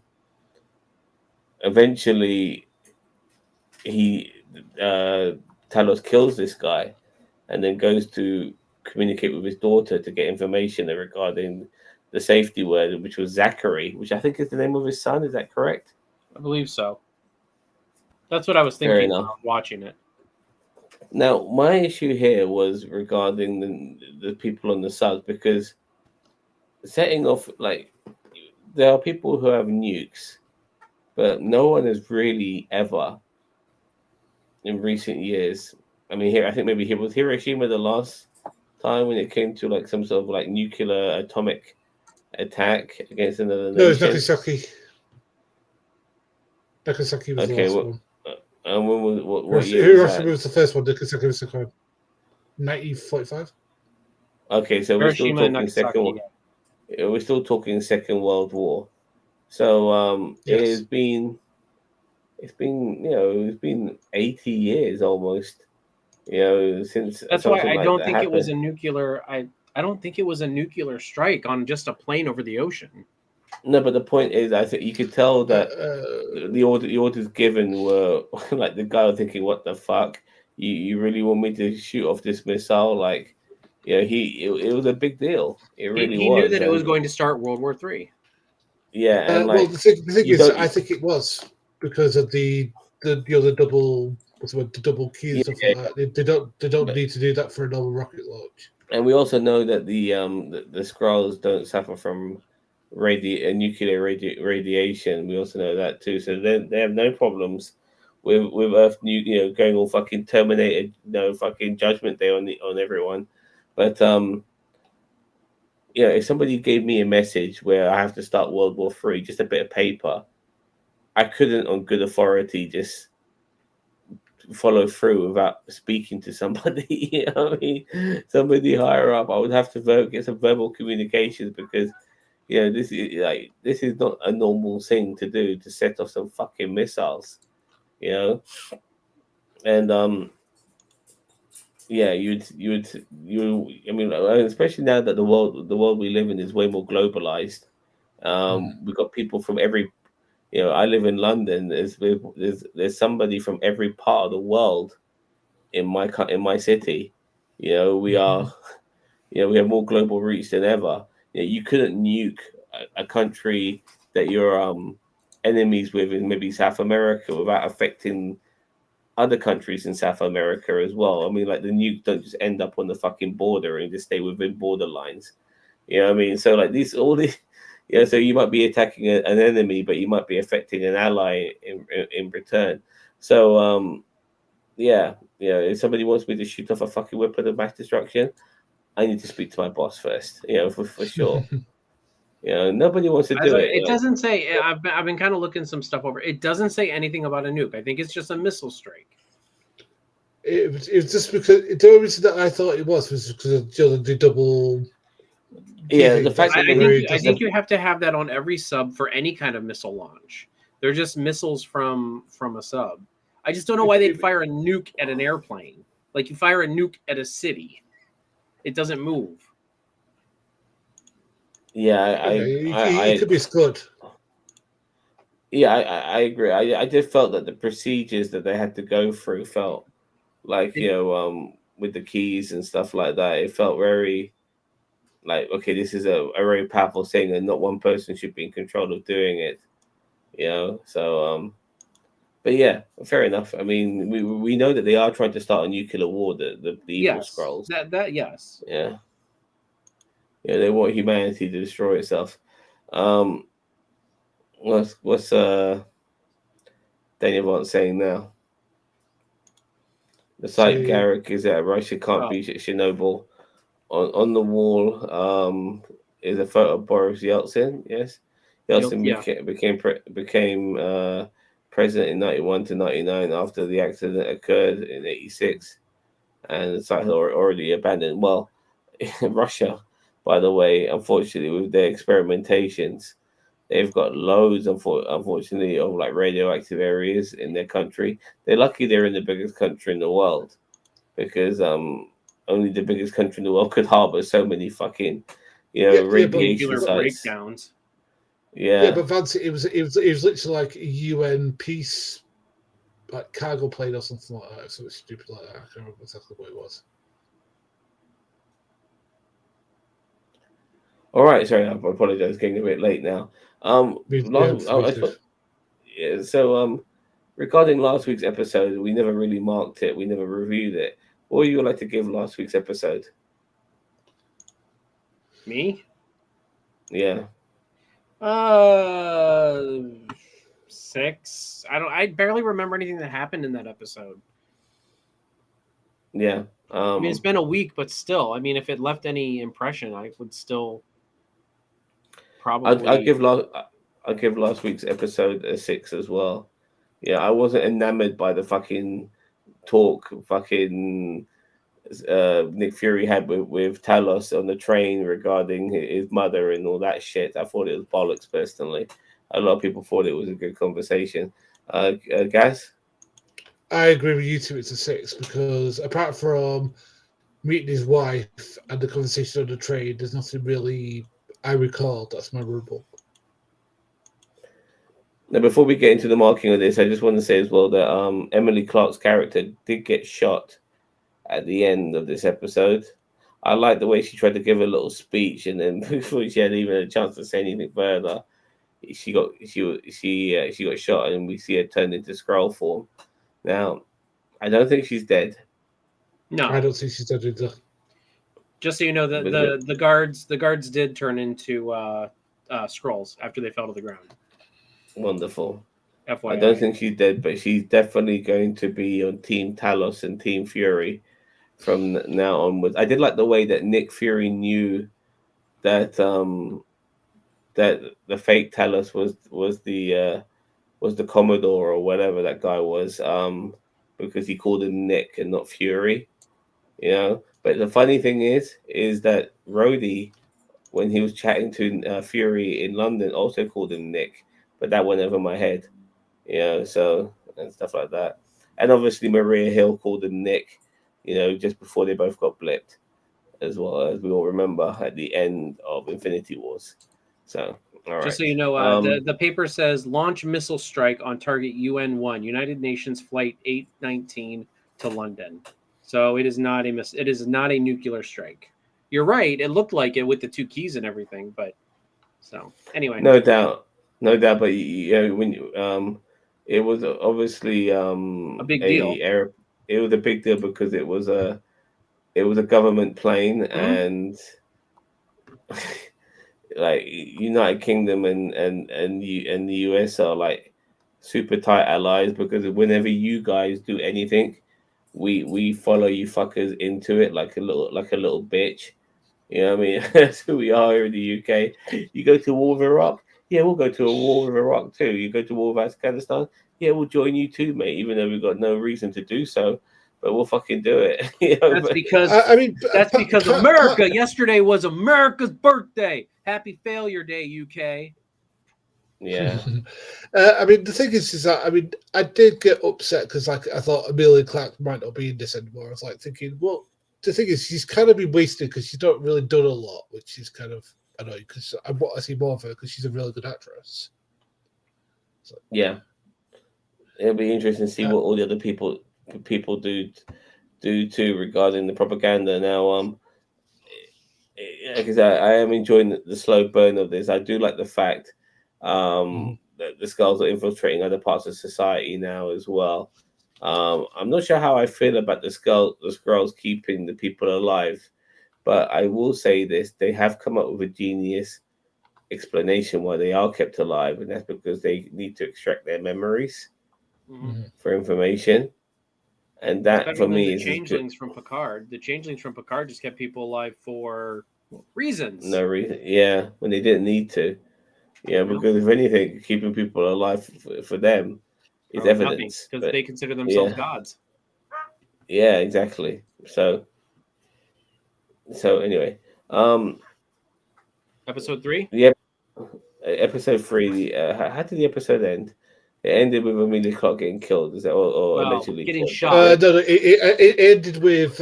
Eventually, he Talos kills this guy and then goes to communicate with his daughter to get information regarding the safety word, which was Zachary, which I think is the name of his son. Is that correct? I believe so. That's what I was Fair thinking enough. watching it. Now, my issue here was regarding the people on the subs because setting off like there are people who have nukes, but no one has really ever in recent years. I mean, here I think maybe here was Hiroshima the last time when it came to like some sort of like nuclear atomic attack against another No, it's nation. Nagasaki. Nagasaki was the Okay, last one. and when was what year was Hiroshima that? was the first one. Nagasaki was the second one. 1945. Okay, so we're still Hiroshima and talking Nagasaki. we're still talking Second World War. So Yes. it's been 80 years almost, since That's why something I like don't that think it was happened. a nuclear. I don't think it was a nuclear strike on just a plane over the ocean. No, but the point is, I think you could tell that Uh, the orders given were like the guy was thinking, "What the fuck? You really want me to shoot off this missile?" Like, it was a big deal. It really He knew was, that it was and going to start World War III. yeah, and well, like the thing you is, don't, I think it was because of the double what's the word, the double key and yeah, stuff yeah, like that. They don't but need to do that for a normal rocket launch. and we also know that the Skrulls don't suffer from nuclear radiation. We also know that too. So they have no problems with Earth going all fucking Terminator, fucking Judgment Day on everyone. But if somebody gave me a message where I have to start World War Three, just a bit of paper, I couldn't on good authority just follow through without speaking to somebody. You know what I mean? Somebody higher up. I would have to get some verbal communications because this is not a normal thing to do to set off some fucking missiles. You know, and yeah, I mean, especially now that the world we live in is way more globalized. We've got people from every. I live in London. There's somebody from every part of the world in my city. We Mhm. are. We have more global reach than ever. You couldn't nuke a country that you're enemies with in maybe South America without affecting other countries in South America as well. I mean, like the nuke don't just end up on the fucking border and just stay within border lines. You know what I mean? So like all these, so you might be attacking an enemy, but you might be affecting an ally in return. So yeah, if somebody wants me to shoot off a fucking weapon of mass destruction, I need to speak to my boss first. For sure. Nobody wants to do it. It doesn't say. I've been kind of looking some stuff over. It doesn't say anything about a nuke. I think it's just a missile strike. It was just because the only reason that I thought it was because of the double. The fact that I think you have to have that on every sub for any kind of missile launch. They're just missiles from a sub. I just don't know why they'd fire a nuke at an airplane. Like you fire a nuke at a city, it doesn't move. Yeah, it could be Scud. Yeah, I agree. I just felt that the procedures that they had to go through felt like with the keys and stuff like that. It felt very like, okay, this is a very powerful thing, and not one person should be in control of doing it. So but yeah, fair enough. I mean, we know that they are trying to start a nuclear war. The evil Skrulls. That yes. Yeah. Yeah, they want humanity to destroy itself. What's Daniel Vaughn saying now? The site Garrick is that Russia can't beat Chernobyl. On the wall is a photo of Boris Yeltsin. Yes, Yeltsin became president in 91 to 99 after the accident occurred in 86, and the site had already abandoned. Well, Russia, by the way, unfortunately, with their experimentations, they've got loads, unfortunately, of like radioactive areas in their country. They're lucky they're in the biggest country in the world, because only the biggest country in the world could harbor so many fucking radiation sites. Breakdowns. Yeah, but Vance, it was literally like a UN peace, like cargo plane or something like that. Something stupid like that. I can't remember exactly what it was. All right, sorry, I apologize. Getting a bit late now. So regarding last week's episode, we never really marked it. We never reviewed it. What would you like to give last week's episode? Me? Yeah. 6. I barely remember anything that happened in that episode. Yeah. I mean, it's been a week, but still, I mean, if it left any impression, I would still probably. I'll give last week's episode a 6 as well. Yeah, I wasn't enamored by the fucking talk Nick Fury had with Talos on the train regarding his mother and all that shit. I thought it was bollocks personally. A lot of people thought it was a good conversation. Gaz? I agree with you two. It's a 6 because apart from meeting his wife and the conversation on the train, there's nothing really I recall that's memorable. Now, before we get into the marking of this, I just want to say as well that Emily Clark's character did get shot at the end of this episode. I like the way she tried to give a little speech, and then before she had even a chance to say anything further, she got shot, and we see her turned into Skrull form. Now, I don't think she's dead. No, I don't think she's dead either. Just so you know, the guards did turn into Skrulls after they fell to the ground. Wonderful. FYI. I don't think she's dead, but she's definitely going to be on Team Talos and Team Fury from now onwards. I did like the way that Nick Fury knew that that the fake Talos was the Commodore or whatever that guy was, because he called him Nick and not Fury. But the funny thing is that Rhodey, when he was chatting to Fury in London, also called him Nick, but that went over my head. So and stuff like that. And obviously Maria Hill called him Nick, just before they both got blipped, as well, as we all remember at the end of Infinity Wars. So, all right. Just so you know, the paper says launch missile strike on target UN-1, United Nations Flight 819 to London. So it is not a nuclear strike. You're right. It looked like it with the 2 keys and everything, but so anyway. No doubt. But when it was obviously a big deal. It was a big deal because it was a government plane, and like United Kingdom and the US are like super tight allies, because whenever you guys do anything, we follow you fuckers into it like a little bitch. You know what I mean? That's who we are here in the UK. You go to war with Iraq, yeah, we'll go to a war with Iraq too. You go to war with Afghanistan, yeah, we'll join you too, mate. Even though we've got no reason to do so, but we'll fucking do it. That's But because I mean, America. Yesterday was America's birthday. Happy Failure Day, UK. yeah, I mean, the thing is that I mean, I did get upset because like I thought Amelia Clark might not be in this anymore. I was like thinking, well, the thing is, she's kind of been wasted because she's not really done a lot, which is kind of annoying because I want to see more of her because she's a really good actress. yeah. It'll be interesting to see what all the other people do too regarding the propaganda. Now, because I am enjoying the slow burn of this. I do like the fact that the skulls are infiltrating other parts of society now as well. I'm not sure how I feel about the Skrulls keeping the people alive, but I will say this: they have come up with a genius explanation why they are kept alive, and that's because they need to extract their memories for information. And that Better for than me the is as good. changelings from Picard. The changelings from Picard just kept people alive for reasons. No reason, yeah, when they didn't need to, yeah, because if anything, keeping people alive for them is Or nothing, evidence. because But they consider themselves yeah, gods. yeah, exactly. So anyway, um, Episode 3. the episode three. How did the episode end? It ended with Amelia Clark getting killed, is that or Well, allegedly getting killed? shot. No, it ended with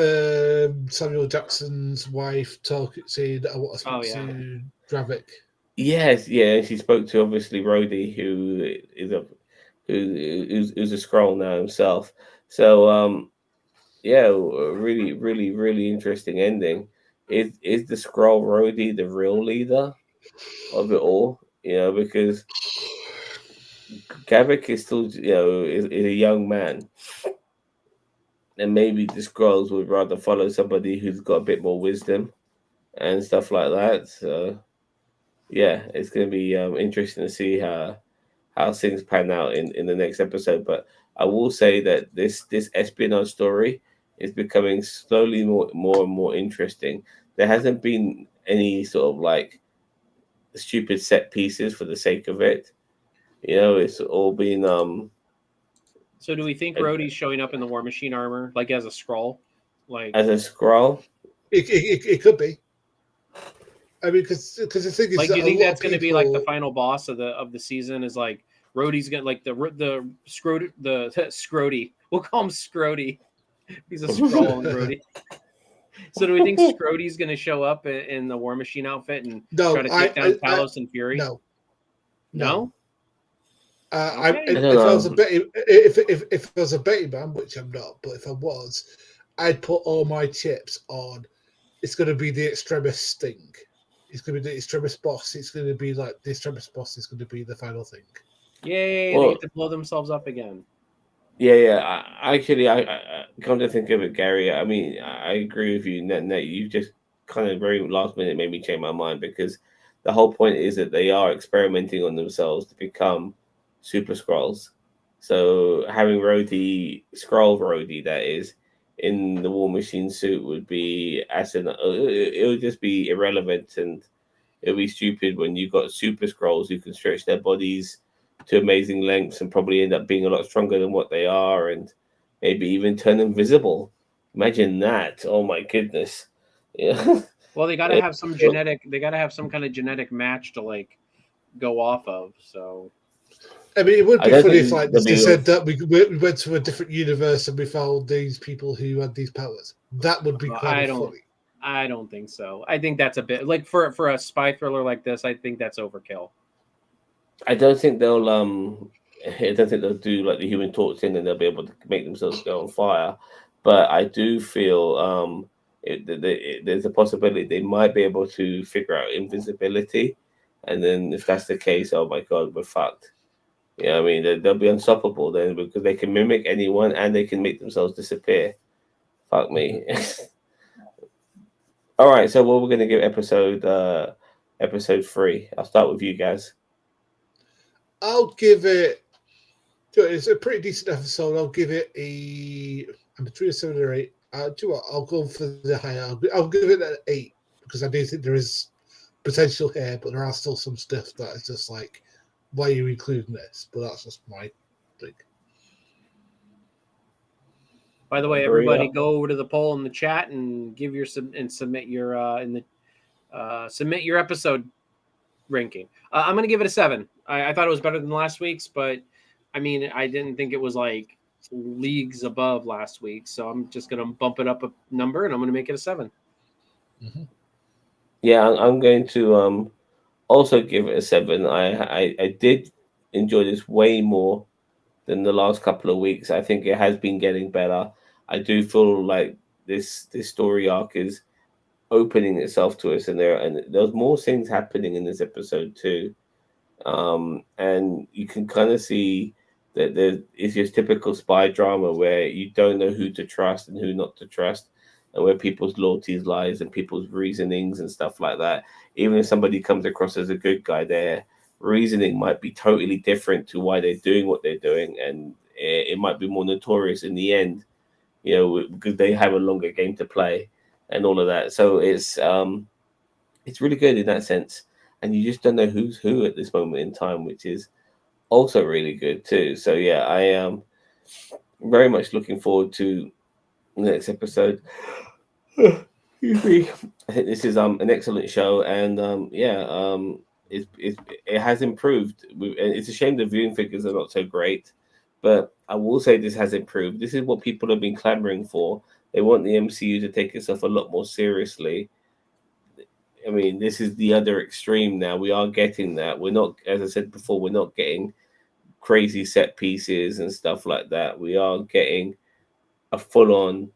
Samuel Jackson's wife talking, saying, "I want to speak Oh yeah. to Dravik." Yes, yeah. She spoke to obviously Rhodey, who is a who's a scroll now himself. So yeah, a really, really, really interesting ending. Is the scroll Rhodey the real leader of it all? You know, because Gavik is still, is a young man, and maybe the scrolls would rather follow somebody who's got a bit more wisdom and stuff like that. So yeah, it's going to be interesting to see how things pan out in the next episode. But I will say that this espionage story is becoming slowly more and more interesting. There hasn't been any sort of like stupid set pieces for the sake of it. You know, it's all been So do we think a- Rhodey's showing up in the War Machine armor, like as a scroll? Like, as a scroll. It could be. I mean, because the thing is do that you a think lot that's of going to be like the people. final boss of the season? Is like Rhodey's gonna like the Scrody. We'll call him Scrody. He's a scroll and Rhodey. So do we think Scrody's going to show up in the War Machine outfit and try No, to take down Talos and Fury? no. No. I, Okay. I don't if I was a know. betting, if I was a betting man, which I'm not, but if I was, I'd put all my chips on. It's going to be the Extremis Sting. It's going to be the Extremis boss. It's going to be like the Extremis boss is going to be the final thing. Yay! They Well, get to blow themselves up again. yeah. I come to think of it, Gary. I mean, I agree with you. Net, you just kind of very last minute made me change my mind because the whole point is that they are experimenting on themselves to become super scrolls. So having Rhodey, scroll Rhodey, that is, in the War Machine suit would be as an it would just be irrelevant and it would be stupid when you've got super scrolls who can stretch their bodies to amazing lengths and probably end up being a lot stronger than what they are and maybe even turn invisible. Imagine that. Oh my goodness. Yeah. Well, they got to have some genetic. They got to have some kind of genetic match to like go off of. So I mean, it would I be don't funny if, think like, there'll they be said that we went to a different universe and we found these people who had these powers. That would be kind of funny. I don't think so. I think that's a bit like for a spy thriller like this. I think that's overkill. I don't think they'll I don't think they'll do like the Human Torch thing and they'll be able to make themselves go on fire. But I do feel there's a possibility they might be able to figure out invisibility, and then if that's the case, oh my god, we're fucked. Yeah, I mean they'll be unstoppable then because they can mimic anyone and they can make themselves disappear. Fuck me. All right, so what we're gonna give episode 3. I'll start with you guys. I'll give it. It's a pretty decent episode. I'll give it I'm between a 7 or 8. Do you know what? I'll go for the higher. I'll give it an 8 because I do think there is potential here, but there are still some stuff that is just like, why are you including this? But that's just my thing. By the way, Hurry everybody up. go over to the poll in the chat and give your submit your submit your episode ranking. I'm gonna give it a 7. I thought it was better than last week's, but I mean, I didn't think it was like leagues above last week, so I'm just gonna bump it up a number and I'm gonna make it a 7. Mm-hmm. Yeah, I'm going to also give it a 7. I did enjoy this way more than the last couple of weeks. I think it has been getting better. I do feel like this story arc is opening itself to us, and there's more things happening in this episode too. And you can kind of see that there is your typical spy drama where you don't know who to trust and who not to trust, and where people's loyalties lies and people's reasonings and stuff like that. Even if somebody comes across as a good guy, their reasoning might be totally different to why they're doing what they're doing, and it might be more notorious in the end, because they have a longer game to play and all of that. So it's really good in that sense, and you just don't know who's who at this moment in time, which is also really good too. So yeah, I am very much looking forward to the next episode. Excuse me. I think this is an excellent show, and it has improved. And it's a shame the viewing figures are not so great, but I will say this has improved. This is what people have been clamoring for. They want the MCU to take itself a lot more seriously. I mean, this is the other extreme now. We are getting that. We're not, as I said before, we're not getting crazy set pieces and stuff like that. We are getting a full on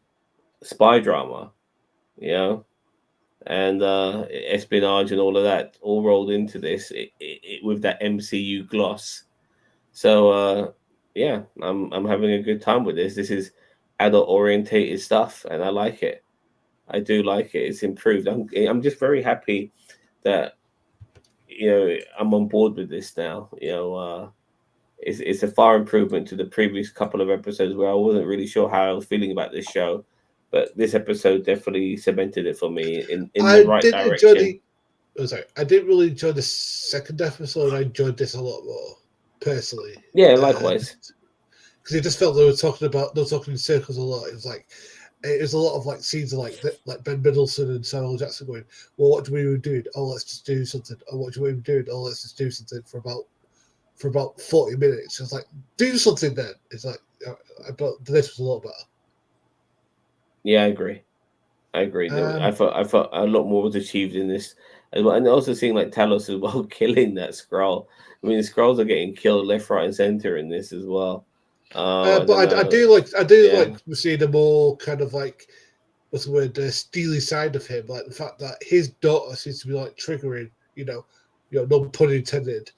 spy drama, you know, and espionage and all of that, all rolled into this with that MCU gloss. So yeah, I'm having a good time with this. This is adult orientated stuff, and I like it. I do like it. It's improved. I'm just very happy that I'm on board with this now. It's a far improvement to the previous couple of episodes where I wasn't really sure how I was feeling about this show, but this episode definitely cemented it for me in the I right did enjoy direction. I didn't really enjoy the second episode. I enjoyed this a lot more personally. Yeah, likewise. Because it just felt they were talking in circles a lot. It was a lot of like scenes of like Ben Middleton and Samuel Jackson going, "Well, what do we be doing? Oh, let's just do something. Oh, what do we be doing? Oh, let's just do something for about 40 minutes." It's like, do something then. It's like, but this was a lot better. Yeah, I agree. I felt a lot more was achieved in this as well, and also seeing like Talos as well killing that Skrull. I mean, the Skrulls are getting killed left, right, and center in this as well. I don't But I know. do Yeah. like seeing a more kind of like, what's the word, steely side of him, like the fact that his daughter seems to be like triggering, no pun intended,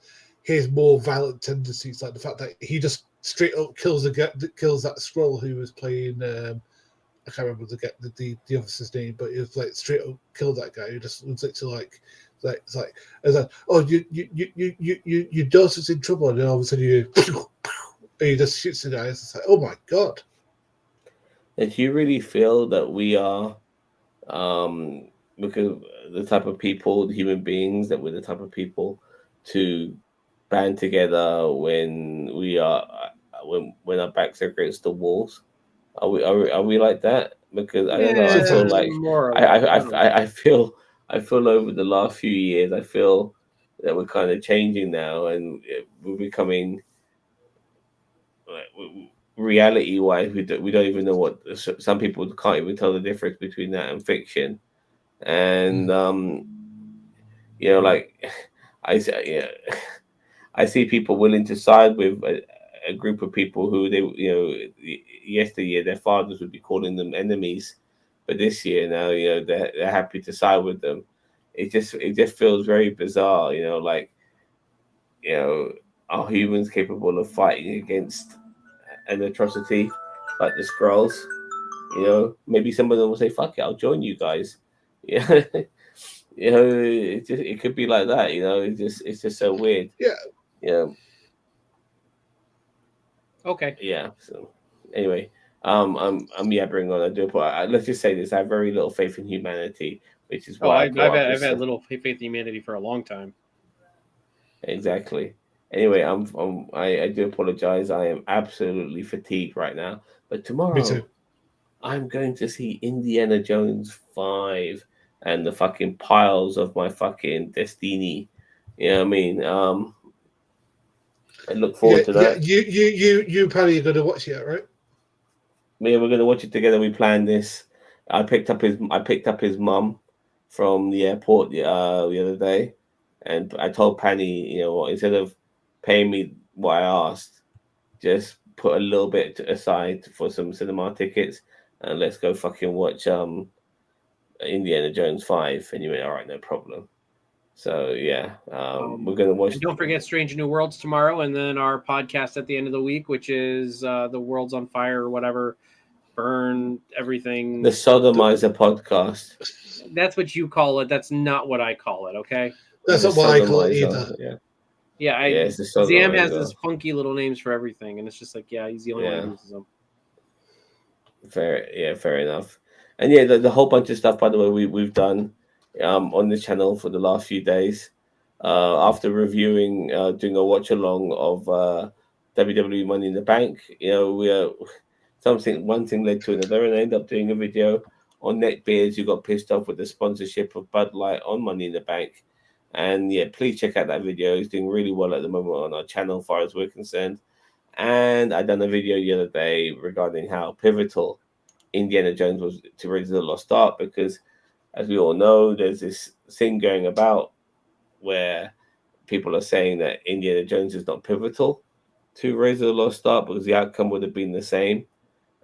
his more violent tendencies, like the fact that he just straight up kills that Skrull who was playing. I can't remember the officer's name, but it was like straight up killed that guy who just was literally it's like, oh, your daughter's in trouble, and then all of a sudden he just shoots the guy. It's like, oh my god. And do you really feel that we are, um, because the type of people, the human beings, that we're the type of people to band together when we are when our backs are against the walls? Are we like that? Because I don't know. I Yeah, feel Sometimes. like more or I I less. I I, don't know. I feel over the last few years, I feel that we're kind of changing now, and we're becoming like, reality wise. We don't even know what some people can't even tell the difference between that and fiction. And like yeah, I see people willing to side with a group of people who yesteryear their fathers would be calling them enemies, but this year now they're happy to side with them. It just feels very bizarre, like you know are humans capable of fighting against an atrocity like the Skrulls? Maybe some of them will say, "Fuck it, I'll join you guys." Yeah, it could be like that. It's just so weird. Yeah. Yeah. Okay. Yeah. So anyway, I'm yabbering on. I do, but let's just say this: I have very little faith in humanity which is Oh, why I I've caught up I've with had little faith in humanity for a long time. exactly. Anyway, I do apologize. I am absolutely fatigued right now. But Me too. tomorrow I'm going to see Indiana Jones 5 and the fucking piles of my fucking Destiny. You know what I mean? I look Yeah, forward to yeah. that. You, Paddy, are going to watch it, right? Me and we're gonna watch it together. We planned this. I picked up his mum from the airport the other day, and I told Penny, you know what, instead of paying me what I asked, just put a little bit aside for some cinema tickets, and let's go fucking watch Indiana Jones 5. And you went, all right, no problem. So yeah, we're gonna watch. And don't forget Strange New Worlds tomorrow, and then our podcast at the end of the week, which is The World's on Fire or whatever. Burn everything. The Sodomizer podcast. That's what you call it. That's not what I call it. Okay. That's The not what I call it Sodomizer. either. Yeah, Yeah. yeah, it's the Zam has Sodomizer. this funky little names for everything, and it's just like, yeah, he's the only one who uses them. Fair enough. And yeah, the whole bunch of stuff, by the way, we've done on the channel for the last few days. After reviewing, doing a watch along of WWE Money in the Bank, you know, one thing led to another, and I ended up doing a video on neckbeards who got pissed off with the sponsorship of Bud Light on Money in the Bank. And yeah, please check out that video. It's doing really well at the moment on our channel, as far as we're concerned. And I done a video the other day regarding how pivotal Indiana Jones was to Raiders of the Lost Ark, because, as we all know, there's this thing going about where people are saying that Indiana Jones is not pivotal to Raiders of the Lost Ark because the outcome would have been the same.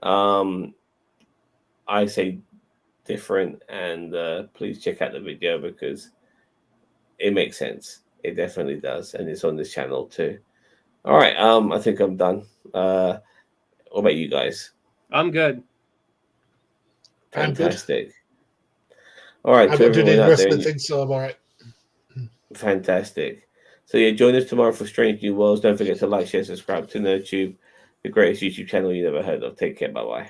I say different, and please check out the video because it makes sense. It definitely does, and it's on this channel too. All right, I think I'm done. What about you guys? I'm good. I'm good. Fantastic. All right, I'm to not doing everyone any out there, wrestling things, so I'm all right. fantastic. So yeah, join us tomorrow for Strange New Worlds. Don't forget to like, share, subscribe to NerdTube, the greatest YouTube channel you never heard of. Take care. Bye bye.